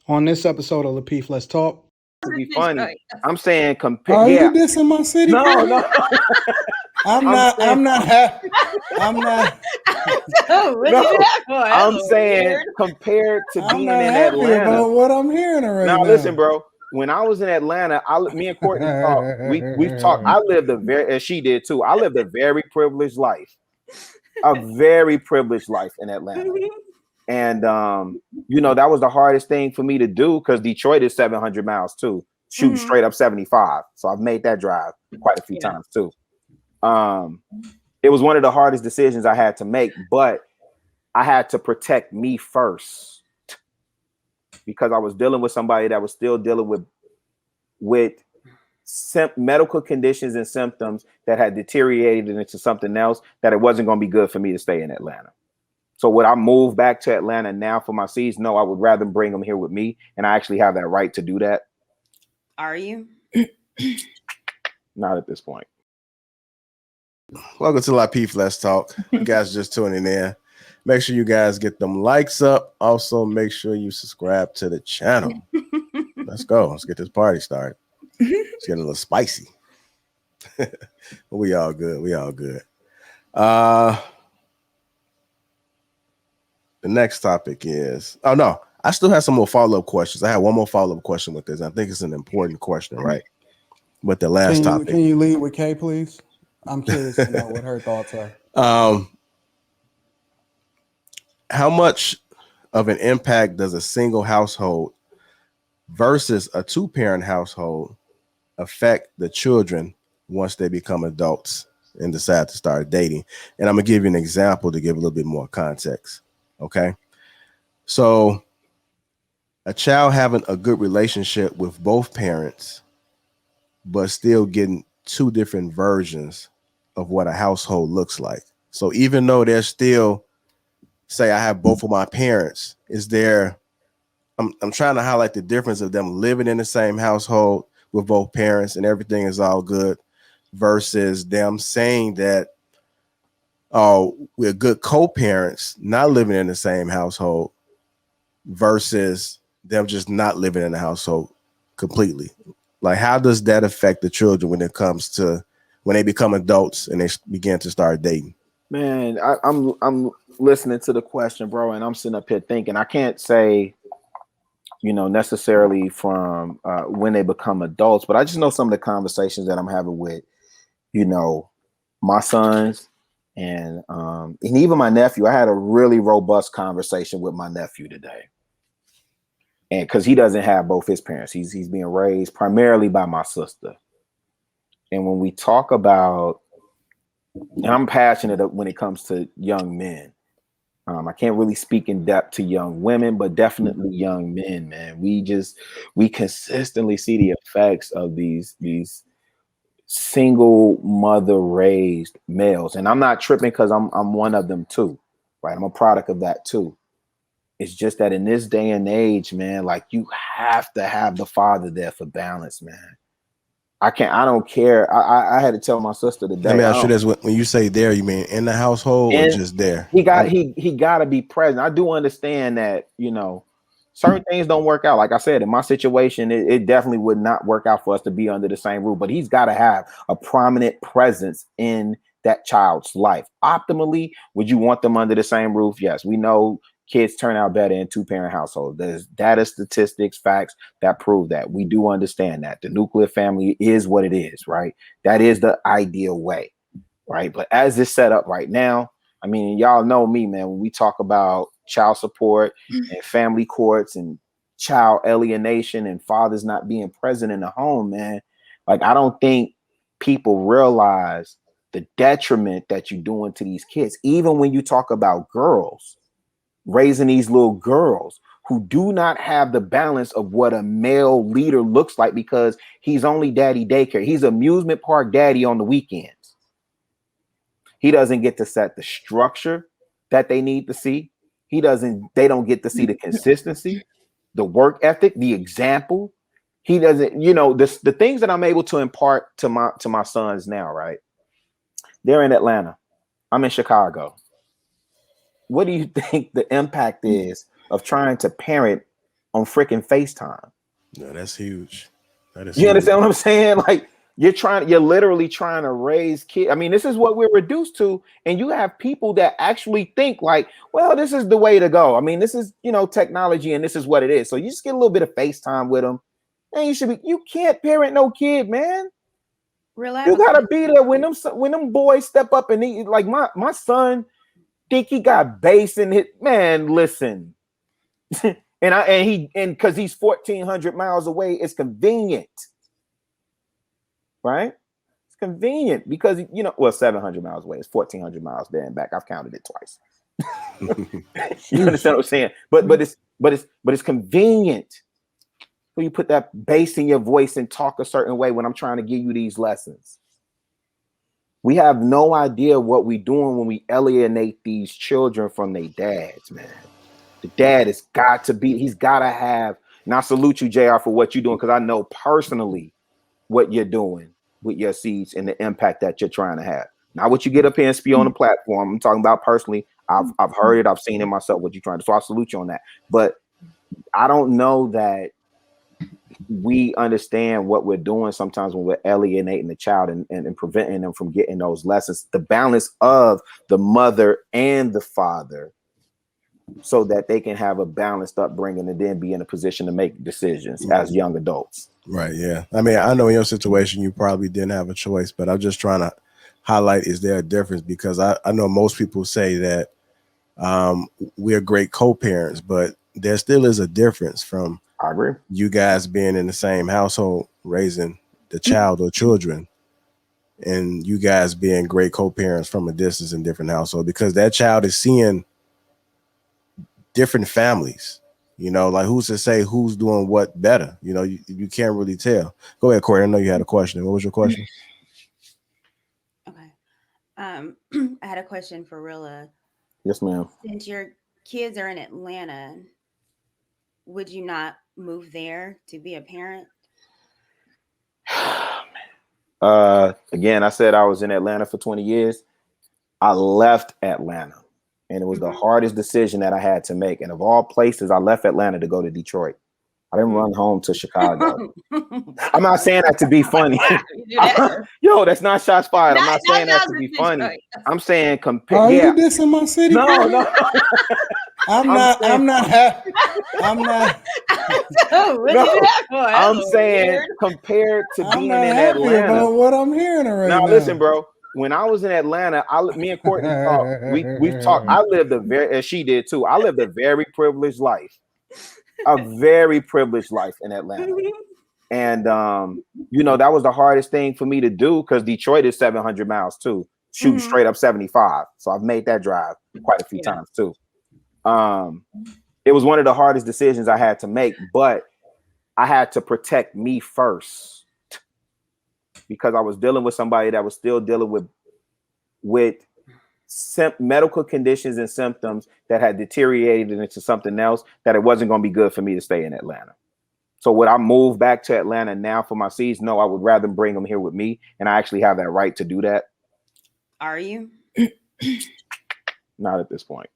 On this episode of Lapeef, Let's Talk. To be funny, I'm saying compare. Are you dissing my city? No. I'm not. I'm not. I'm saying compared to I'm being not in happy Atlanta. about what I'm hearing right now. Now listen, bro. When I was in Atlanta, me and Courtney talked. We've talked. I lived as she did too. I lived a very privileged life, in Atlanta. And that was the hardest thing for me to do because Detroit is 700 miles too. Shoot straight up 75. So I've made that drive quite a few times too. It was one of the hardest decisions I had to make, but I had to protect me first because I was dealing with somebody that was still dealing with medical conditions and symptoms that had deteriorated into something else that it wasn't going to be good for me to stay in Atlanta. So would I move back to Atlanta now for my seeds? No, I would rather bring them here with me, and I actually have that right to do that. Are you? Not at this point. Welcome to Lapeef, Let's Talk. You guys just tuning in. Make sure you guys get them likes up. Also, make sure you subscribe to the channel. Let's go. Let's get this party started. It's getting a little spicy. But we all good. The next topic is, I still have some more follow-up questions. I have one more follow-up question with this. I think it's an important question, right? With the last topic. Can you lead with Kay, please? I'm curious to know what her thoughts are. How much of an impact does a single household versus a two-parent household affect the children once they become adults and decide to start dating? And I'm going to give you an example to give a little bit more context. Okay. So a child having a good relationship with both parents, but still getting two different versions of what a household looks like. So even though they're still, say I have both of my parents, I'm trying to highlight the difference of them living in the same household with both parents and everything is all good versus them saying that, oh, we're good co-parents, not living in the same household versus them just not living in the household completely. Like, how does that affect the children when they become adults and they begin to start dating? Man, I'm listening to the question, bro, and I'm sitting up here thinking, I can't say, necessarily from when they become adults, but I just know some of the conversations that I'm having with, my sons and even my nephew. I had a really robust conversation with my nephew today. And because he doesn't have both his parents, he's being raised primarily by my sister. And when we talk about, and I'm passionate when it comes to young men. I can't really speak in depth to young women, but definitely young men, man. We consistently see the effects of these single mother raised males. And I'm not tripping because I'm one of them too, right? I'm a product of that too. It's just that in this day and age, man, like you have to have the father there for balance, man. I don't care. I had to tell my sister today. Let me ask you this: when you say there, you mean in the household or just there? He got to be present. I do understand that, certain things don't work out. Like I said, in my situation, it definitely would not work out for us to be under the same roof. But he's got to have a prominent presence in that child's life. Optimally, would you want them under the same roof? Yes, we know kids turn out better in two-parent households. There's data, statistics, facts that prove that. We do understand that. The nuclear family is what it is, right? That is the ideal way, right? But as it's set up right now, I mean, y'all know me, man, when we talk about child support and family courts and child alienation and fathers not being present in the home, man, like I don't think people realize the detriment that you're doing to these kids. Even when you talk about girls, raising these little girls who do not have the balance of what a male leader looks like because he's only daddy daycare. He's amusement park daddy on the weekends. He doesn't get to set the structure that they need to see. They don't get to see the consistency, the work ethic, the example. He doesn't, the things that I'm able to impart to my sons now, right? They're in Atlanta. I'm in Chicago. What do you think the impact is of trying to parent on freaking FaceTime. No, that's huge. That is You huge. understand what I'm saying? Like you're literally trying to raise kids. I mean, this is what we're reduced to. And you have people that actually think like, well, this is the way to go. I mean, this is, technology and this is what it is. So you just get a little bit of FaceTime with them. And you can't parent no kid, man. You gotta be there when them boys step up and like my son think he got bass in his man. Listen, and because he's 1,400 miles away, it's convenient, right? It's convenient because 700 miles away. It's 1,400 miles there and back. I've counted it twice. You understand what I'm saying? But it's convenient. So you put that bass in your voice and talk a certain way when I'm trying to give you these lessons. We have no idea what we're doing when we alienate these children from their dads, man. The dad he's got to have, and I salute you, JR, for what you're doing, because I know personally what you're doing with your seeds and the impact that you're trying to have. Not what you get up here and speak on the platform. I'm talking about personally. I've heard it, I've seen it myself, what you're trying to, so I salute you on that. But I don't know that we understand what we're doing sometimes when we're alienating the child and preventing them from getting those lessons, the balance of the mother and the father, so that they can have a balanced upbringing and then be in a position to make decisions as young adults. Right. Yeah. I mean, I know in your situation, you probably didn't have a choice, but I'm just trying to highlight, is there a difference? Because I know most people say that we're great co-parents, but there still is a difference from I agree. You guys being in the same household, raising the child or children, and you guys being great co-parents from a distance in different households, because that child is seeing different families. Like who's to say who's doing what better? You can't really tell. Go ahead, Corey. I know you had a question. What was your question? Okay. I had a question for Rilla. Yes, ma'am. Since your kids are in Atlanta, would you not move there to be a parent? Again, I said I was in Atlanta for 20 years. I left Atlanta, and it was the hardest decision that I had to make. And of all places, I left Atlanta to go to Detroit. I didn't run home to Chicago. I'm not saying that to be funny. Yo, that's not shots fired. I'm not saying that to be funny. I'm saying compare. Are you dissing my city? No. I'm not. I'm saying compared to being in Atlanta. About what I'm hearing right now. Now, listen, bro. When I was in Atlanta, me and Courtney talked. We've talked. I lived as she did too. I lived a very privileged life. A very privileged life in Atlanta. And that was the hardest thing for me to do, because Detroit is 700 miles too, shooting straight up 75. So I've made that drive quite a few times too. It was one of the hardest decisions I had to make, but I had to protect me first, because I was dealing with somebody that was still dealing with medical conditions and symptoms that had deteriorated into something else, that it wasn't going to be good for me to stay in Atlanta. So would I move back to Atlanta now for my seeds? No, I would rather bring them here with me, and I actually have that right to do that. Are you? Not at this point.